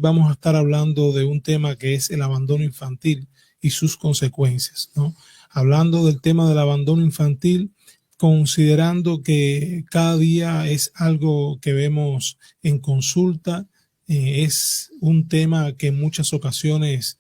vamos a estar hablando de un tema que es el abandono infantil y sus consecuencias, ¿no? Hablando del tema del abandono infantil, considerando que cada día es algo que vemos en consulta, es un tema que en muchas ocasiones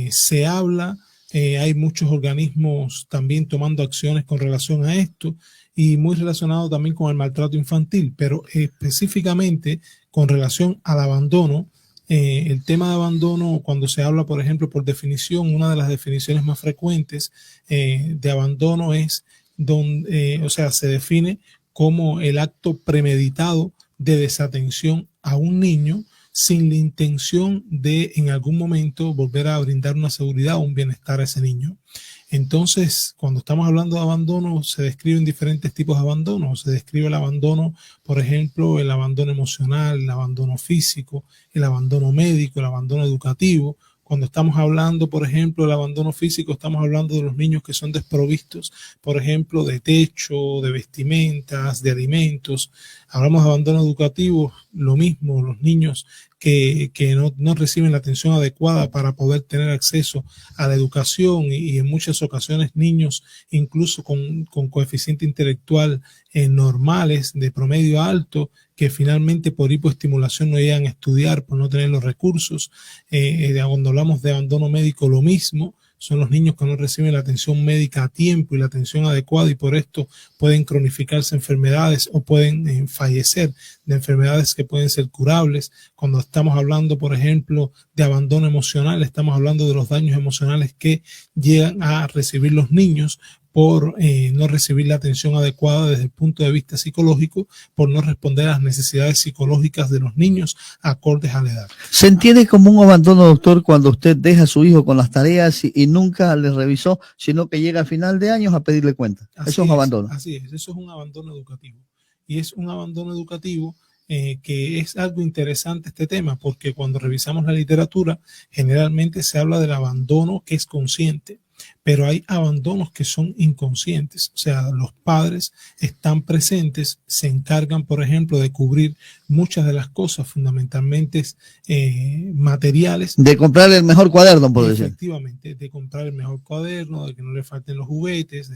se habla, hay muchos organismos también tomando acciones con relación a esto y muy relacionado también con el maltrato infantil, pero específicamente con relación al abandono. El tema de abandono, cuando se habla, por ejemplo, por definición, una de las definiciones más frecuentes de abandono es donde, o sea, se define como el acto premeditado de desatención a un niño sin la intención de en algún momento volver a brindar una seguridad o un bienestar a ese niño. Entonces, cuando estamos hablando de abandono, se describen diferentes tipos de abandono. Se describe el abandono, por ejemplo, el abandono emocional, el abandono físico, el abandono médico, el abandono educativo. Cuando estamos hablando, por ejemplo, del abandono físico, estamos hablando de los niños que son desprovistos, por ejemplo, de techo, de vestimentas, de alimentos. Hablamos de abandono educativo, lo mismo, los niños que no reciben la atención adecuada para poder tener acceso a la educación y en muchas ocasiones niños incluso con coeficiente intelectual normales, de promedio alto, que finalmente por hipoestimulación no llegan a estudiar, por no tener los recursos. Cuando hablamos de abandono médico, lo mismo. Son los niños que no reciben la atención médica a tiempo y la atención adecuada y por esto pueden cronificarse enfermedades o pueden fallecer de enfermedades que pueden ser curables. Cuando estamos hablando, por ejemplo, de abandono emocional, estamos hablando de los daños emocionales que llegan a recibir los niños por no recibir la atención adecuada desde el punto de vista psicológico, por no responder a las necesidades psicológicas de los niños acordes a la edad. ¿Se entiende como un abandono, doctor, cuando usted deja a su hijo con las tareas y nunca le revisó, sino que llega a final de años a pedirle cuenta? Eso es abandono. Así es, eso es un abandono educativo. Y es un abandono educativo que es algo interesante este tema, porque cuando revisamos la literatura, generalmente se habla del abandono que es consciente. Pero hay abandonos que son inconscientes, o sea, los padres están presentes, se encargan, por ejemplo, de cubrir muchas de las cosas fundamentalmente materiales. De comprar el mejor cuaderno, por decir. Efectivamente, de comprar el mejor cuaderno, de que no le falten los juguetes,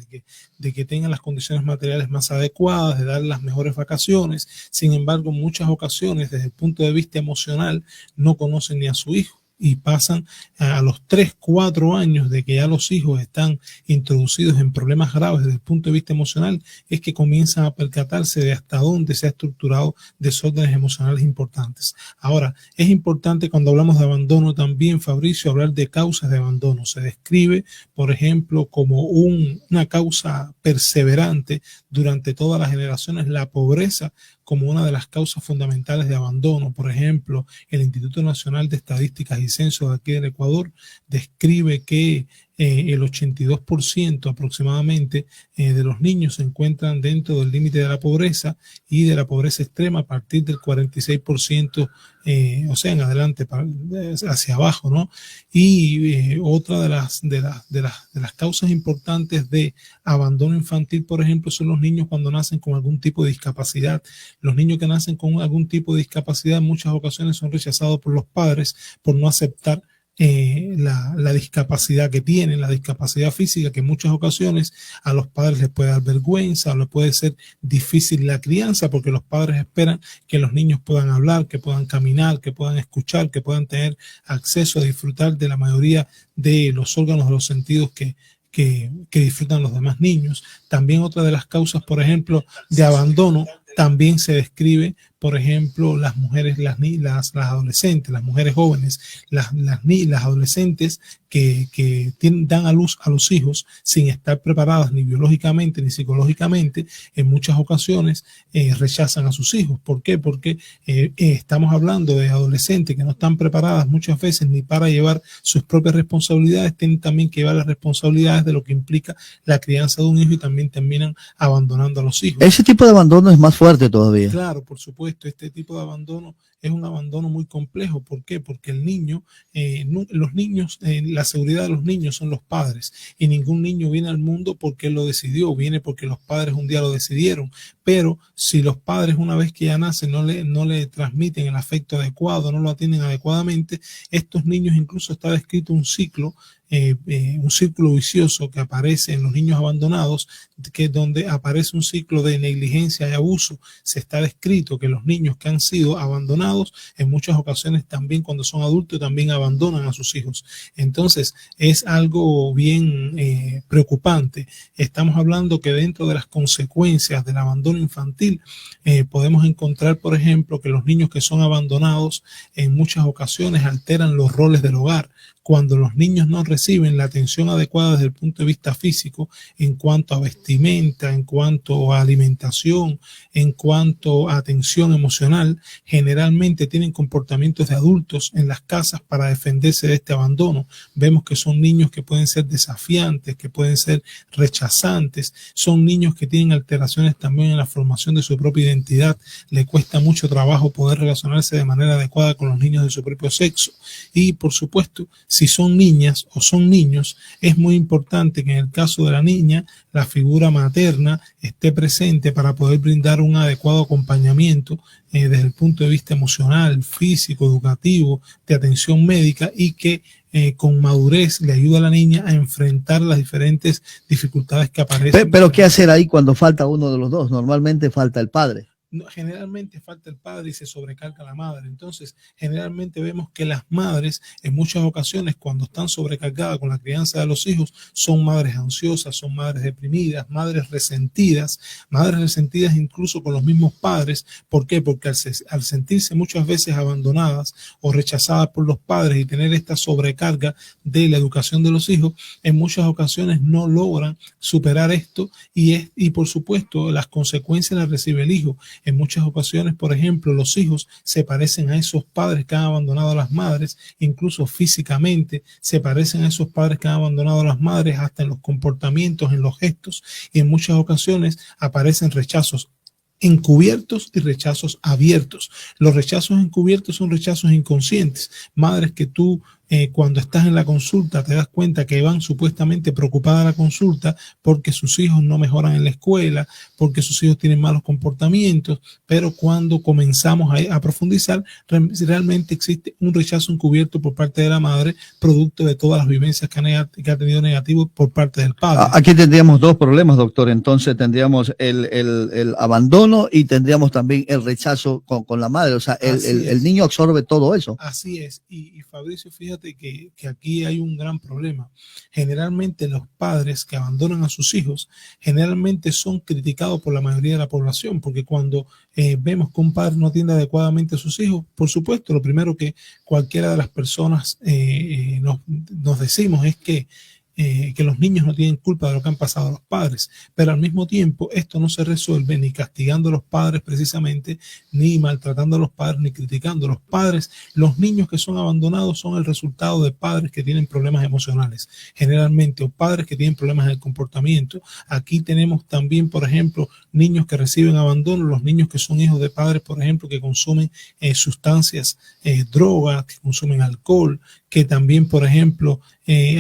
de que tengan las condiciones materiales más adecuadas, de dar las mejores vacaciones. Sin embargo, en muchas ocasiones, desde el punto de vista emocional, no conocen ni a su hijo. Y pasan a los 3, 4 años de que ya los hijos están introducidos en problemas graves desde el punto de vista emocional, es que comienzan a percatarse de hasta dónde se ha estructurado desórdenes emocionales importantes. Ahora, es importante cuando hablamos de abandono también, Fabricio, hablar de causas de abandono. Se describe, por ejemplo, como una causa perseverante durante todas las generaciones, la pobreza como una de las causas fundamentales de abandono. Por ejemplo, el Instituto Nacional de Estadísticas y Censos de aquí del Ecuador describe que el 82% aproximadamente de los niños se encuentran dentro del límite de la pobreza y de la pobreza extrema a partir del 46%, o sea, en adelante, hacia abajo, ¿no? Y otra de las causas importantes de abandono infantil, por ejemplo, son los niños cuando nacen con algún tipo de discapacidad. Los niños que nacen con algún tipo de discapacidad en muchas ocasiones son rechazados por los padres por no aceptar la discapacidad que tienen, la discapacidad física, que en muchas ocasiones a los padres les puede dar vergüenza o les puede ser difícil la crianza, porque los padres esperan que los niños puedan hablar, que puedan caminar, que puedan escuchar, que puedan tener acceso a disfrutar de la mayoría de los órganos de los sentidos que disfrutan los demás niños. También otra de las causas, por ejemplo, de abandono, también se describe, por ejemplo, las mujeres, las adolescentes, las mujeres jóvenes, las adolescentes que dan a luz a los hijos sin estar preparadas ni biológicamente ni psicológicamente, en muchas ocasiones rechazan a sus hijos. ¿Por qué? Porque estamos hablando de adolescentes que no están preparadas muchas veces ni para llevar sus propias responsabilidades, tienen también que llevar las responsabilidades de lo que implica la crianza de un hijo y también terminan abandonando a los hijos. Ese tipo de abandono es más fuerte todavía. Claro, por supuesto, este tipo de abandono es un abandono muy complejo. ¿Por qué? Porque el niño, los niños, la seguridad de los niños son los padres, y ningún niño viene al mundo porque él lo decidió, viene porque los padres un día lo decidieron. Pero si los padres, una vez que ya nace, no le transmiten el afecto adecuado, no lo atienden adecuadamente, estos niños, incluso está descrito un círculo vicioso que aparece en los niños abandonados, que es donde aparece un ciclo de negligencia y abuso. Se está descrito que los niños que han sido abandonados, en muchas ocasiones también cuando son adultos, también abandonan a sus hijos. Entonces es algo bien preocupante. Estamos hablando que dentro de las consecuencias del abandono infantil podemos encontrar, por ejemplo, que los niños que son abandonados en muchas ocasiones alteran los roles del hogar. Cuando los niños no reciben la atención adecuada desde el punto de vista físico, en cuanto a vestimenta, en cuanto a alimentación, en cuanto a atención emocional, generalmente tienen comportamientos de adultos en las casas para defenderse de este abandono. Vemos que son niños que pueden ser desafiantes, que pueden ser rechazantes, son niños que tienen alteraciones también en la formación de su propia identidad. Le cuesta mucho trabajo poder relacionarse de manera adecuada con los niños de su propio sexo. Y por supuesto, si son niñas o son niños, es muy importante que en el caso de la niña, la figura materna esté presente para poder brindar un adecuado acompañamiento desde el punto de vista emocional, físico, educativo, de atención médica, y que con madurez le ayuda a la niña a enfrentar las diferentes dificultades que aparecen. Pero ¿qué hacer ahí cuando falta uno de los dos? Normalmente falta el padre. Generalmente falta el padre y se sobrecarga la madre. Entonces, generalmente vemos que las madres, en muchas ocasiones, cuando están sobrecargadas con la crianza de los hijos, son madres ansiosas, son madres deprimidas, madres resentidas incluso con los mismos padres. ¿Por qué? Porque al sentirse muchas veces abandonadas o rechazadas por los padres y tener esta sobrecarga de la educación de los hijos, en muchas ocasiones no logran superar esto, y por supuesto las consecuencias las recibe el hijo. En muchas ocasiones, por ejemplo, los hijos se parecen a esos padres que han abandonado a las madres, incluso físicamente se parecen a esos padres que han abandonado a las madres, hasta en los comportamientos, en los gestos, y en muchas ocasiones aparecen rechazos encubiertos y rechazos abiertos. Los rechazos encubiertos son rechazos inconscientes. Madres que tú cuando estás en la consulta te das cuenta que van supuestamente preocupadas a la consulta porque sus hijos no mejoran en la escuela, porque sus hijos tienen malos comportamientos, pero cuando comenzamos a profundizar, realmente existe un rechazo encubierto por parte de la madre, producto de todas las vivencias que ha tenido negativo por parte del padre. Aquí tendríamos dos problemas, doctor. Entonces tendríamos el abandono y tendríamos también el rechazo con la madre. O sea, el niño absorbe todo eso. Así es. Y Fabricio, fíjate que aquí hay un gran problema. Generalmente los padres que abandonan a sus hijos generalmente son criticados por la mayoría de la población, porque cuando vemos que un padre no atiende adecuadamente a sus hijos, por supuesto, lo primero que cualquiera de las personas nos decimos es que los niños no tienen culpa de lo que han pasado a los padres, pero al mismo tiempo esto no se resuelve ni castigando a los padres precisamente, ni maltratando a los padres, ni criticando a los padres. Los niños que son abandonados son el resultado de padres que tienen problemas emocionales, generalmente, o padres que tienen problemas en el comportamiento. Aquí tenemos también, por ejemplo, niños que reciben abandono, los niños que son hijos de padres, por ejemplo, que consumen sustancias, drogas, que consumen alcohol, que también, por ejemplo,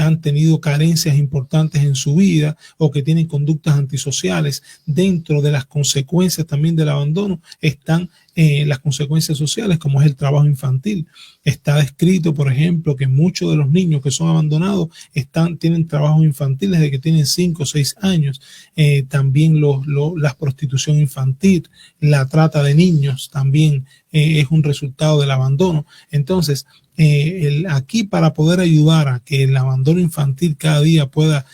han tenido carencias importantes en su vida, o que tienen conductas antisociales. Dentro de las consecuencias también del abandono están las consecuencias sociales, como es el trabajo infantil. Está descrito, por ejemplo, que muchos de los niños que son abandonados tienen trabajos infantiles desde que tienen 5 o 6 años. También la prostitución infantil, la trata de niños también es un resultado del abandono. Entonces, aquí, para poder ayudar a que el abandono infantil cada día pueda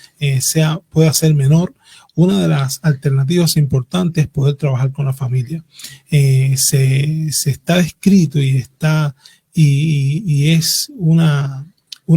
ser menor, una de las alternativas importantes es poder trabajar con la familia. Se está descrito y es una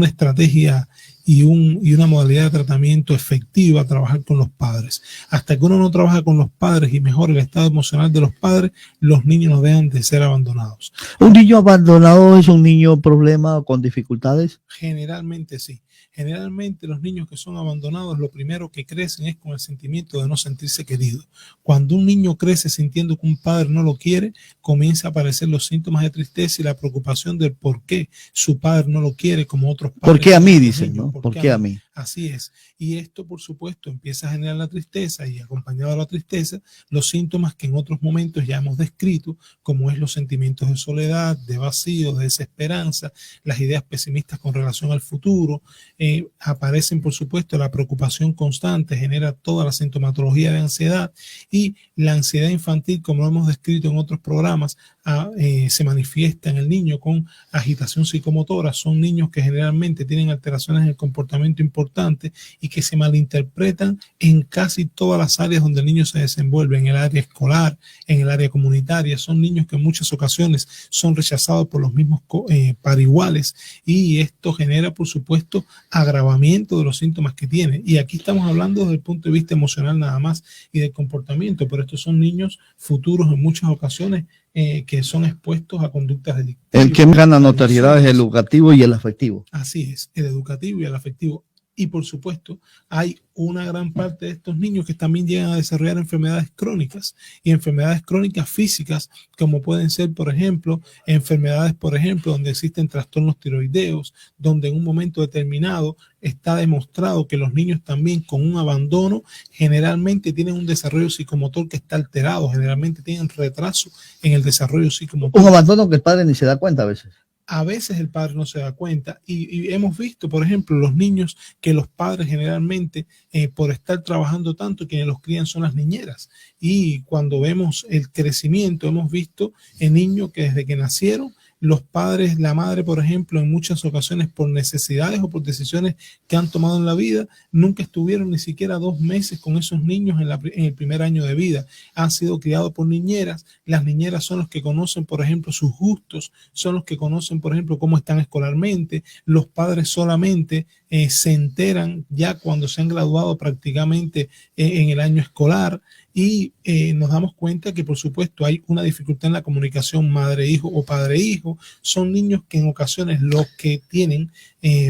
estrategia y una modalidad de tratamiento efectiva trabajar con los padres. Hasta que uno no trabaja con los padres y mejora el estado emocional de los padres, los niños no dejan de ser abandonados. ¿Un niño abandonado es un niño problema con dificultades? Generalmente sí. Generalmente los niños que son abandonados, lo primero que crecen es con el sentimiento de no sentirse querido. Cuando un niño crece sintiendo que un padre no lo quiere, comienza a aparecer los síntomas de tristeza y la preocupación del por qué su padre no lo quiere como otros padres. ¿Por qué a mí? Dicen, ¿no? ¿Por qué a mí? Así es. Y esto, por supuesto, empieza a generar la tristeza y acompañado de la tristeza, los síntomas que en otros momentos ya hemos descrito, como es los sentimientos de soledad, de vacío, de desesperanza, las ideas pesimistas con relación al futuro. Aparecen, por supuesto, la preocupación constante, genera toda la sintomatología de ansiedad y la ansiedad infantil, como lo hemos descrito en otros programas, se manifiesta en el niño con agitación psicomotora. Son niños que generalmente tienen alteraciones en el comportamiento importante y que se malinterpretan en casi todas las áreas donde el niño se desenvuelve, en el área escolar, en el área comunitaria. Son niños que en muchas ocasiones son rechazados por los mismos pariguales y esto genera, por supuesto, agravamiento de los síntomas que tiene. Y aquí estamos hablando desde el punto de vista emocional nada más y del comportamiento, pero estos son niños futuros en muchas ocasiones que son expuestos a conductas delictivas. El que gana notoriedad es el educativo y el afectivo. Así es, el educativo y el afectivo. Y por supuesto, hay una gran parte de estos niños que también llegan a desarrollar enfermedades crónicas y enfermedades crónicas físicas, como pueden ser, por ejemplo, enfermedades, por ejemplo, donde existen trastornos tiroideos, donde en un momento determinado está demostrado que los niños también con un abandono generalmente tienen un desarrollo psicomotor que está alterado, generalmente tienen retraso en el desarrollo psicomotor. Un abandono que el padre ni se da cuenta a veces. A veces el padre no se da cuenta y hemos visto, por ejemplo, los niños que los padres generalmente por estar trabajando tanto, quienes los crían son las niñeras. Y cuando vemos el crecimiento, hemos visto en niños que desde que nacieron, los padres, la madre, por ejemplo, en muchas ocasiones por necesidades o por decisiones que han tomado en la vida, nunca estuvieron ni siquiera 2 meses con esos niños en el primer año de vida. Han sido criados por niñeras. Las niñeras son los que conocen, por ejemplo, sus gustos, son los que conocen, por ejemplo, cómo están escolarmente. Los padres solamente se enteran ya cuando se han graduado prácticamente en el año escolar. Y nos damos cuenta que, por supuesto, hay una dificultad en la comunicación madre-hijo o padre-hijo. Son niños que en ocasiones los que tienen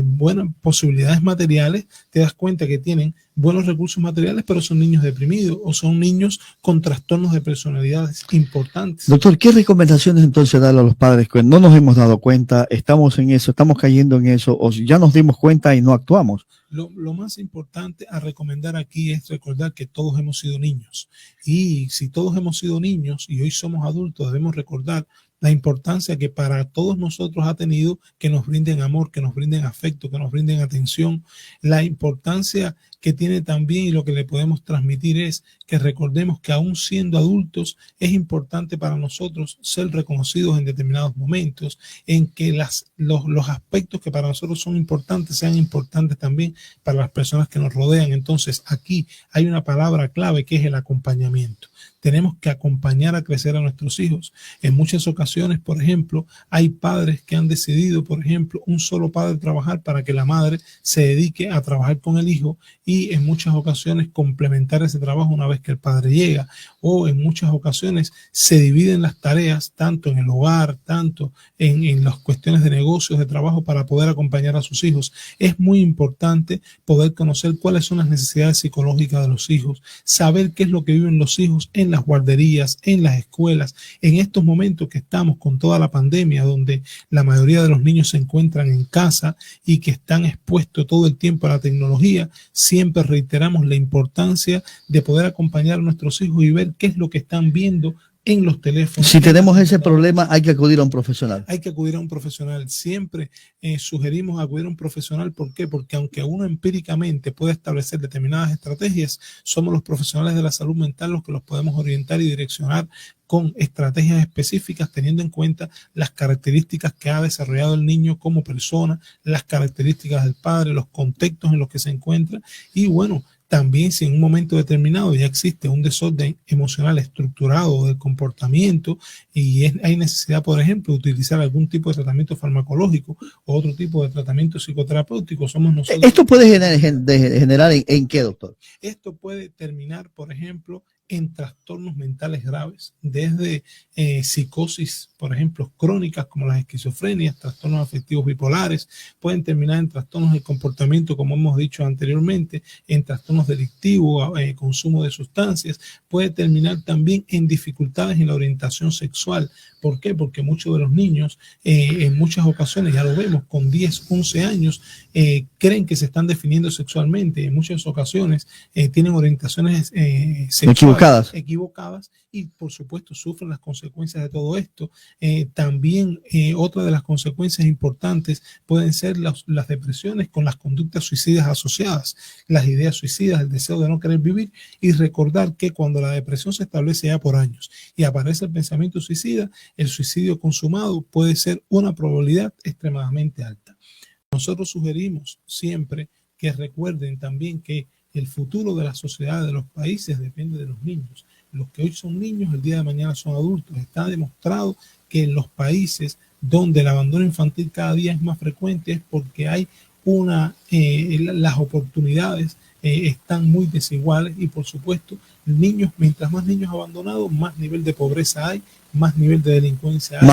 buenas posibilidades materiales, te das cuenta que tienen buenos recursos materiales, pero son niños deprimidos o son niños con trastornos de personalidades importantes. Doctor, ¿qué recomendaciones entonces darle a los padres que no nos hemos dado cuenta, estamos en eso, estamos cayendo en eso, o ya nos dimos cuenta y no actuamos? Lo más importante a recomendar aquí es recordar que todos hemos sido niños. Y si todos hemos sido niños y hoy somos adultos, debemos recordar la importancia que para todos nosotros ha tenido que nos brinden amor, que nos brinden afecto, que nos brinden atención. La importancia que tiene también y lo que le podemos transmitir es que recordemos que aún siendo adultos es importante para nosotros ser reconocidos en determinados momentos, en que los aspectos que para nosotros son importantes sean importantes también para las personas que nos rodean. Entonces aquí hay una palabra clave que es el acompañamiento. Tenemos que acompañar a crecer a nuestros hijos. En muchas ocasiones, por ejemplo, hay padres que han decidido, por ejemplo, un solo padre trabajar para que la madre se dedique a trabajar con el hijo y en muchas ocasiones complementar ese trabajo una vez que el padre llega. O en muchas ocasiones se dividen las tareas tanto en el hogar, tanto en las cuestiones de negocios, de trabajo para poder acompañar a sus hijos. Es muy importante poder conocer cuáles son las necesidades psicológicas de los hijos, saber qué es lo que viven los hijos en las guarderías, en las escuelas, en estos momentos que estamos con toda la pandemia, donde la mayoría de los niños se encuentran en casa y que están expuestos todo el tiempo a la tecnología. Siempre reiteramos la importancia de poder acompañar a nuestros hijos y ver qué es lo que están viendo en los teléfonos. Si tenemos ese problema, hay que acudir a un profesional. Hay que acudir a un profesional. Siempre sugerimos acudir a un profesional. ¿Por qué? Porque aunque uno empíricamente puede establecer determinadas estrategias, somos los profesionales de la salud mental los que los podemos orientar y direccionar con estrategias específicas, teniendo en cuenta las características que ha desarrollado el niño como persona, las características del padre, los contextos en los que se encuentra y bueno, también si en un momento determinado ya existe un desorden emocional estructurado del comportamiento y hay necesidad, por ejemplo, de utilizar algún tipo de tratamiento farmacológico o otro tipo de tratamiento psicoterapéutico, somos nosotros. ¿Esto puede generar en qué, doctor? Esto puede terminar, por ejemplo, en trastornos mentales graves, desde psicosis, por ejemplo, crónicas como las esquizofrenias, trastornos afectivos bipolares, pueden terminar en trastornos de comportamiento, como hemos dicho anteriormente, en trastornos delictivos, consumo de sustancias, puede terminar también en dificultades en la orientación sexual. ¿Por qué? Porque muchos de los niños, en muchas ocasiones, ya lo vemos, con 10, 11 años, creen que se están definiendo sexualmente. En muchas ocasiones tienen orientaciones sexuales equivocadas y, por supuesto, sufren las consecuencias de todo esto. También otra de las consecuencias importantes pueden ser las depresiones con las conductas suicidas asociadas, las ideas suicidas, el deseo de no querer vivir, y recordar que cuando la depresión se establece ya por años y aparece el pensamiento suicida, el suicidio consumado puede ser una probabilidad extremadamente alta. Nosotros sugerimos siempre que recuerden también que el futuro de la sociedad, de los países, depende de los niños. Los que hoy son niños, el día de mañana son adultos. Está demostrado que en los países donde el abandono infantil cada día es más frecuente es porque hay las oportunidades están muy desiguales y, por supuesto, niños, mientras más niños abandonados, más nivel de pobreza hay, más nivel de delincuencia hay.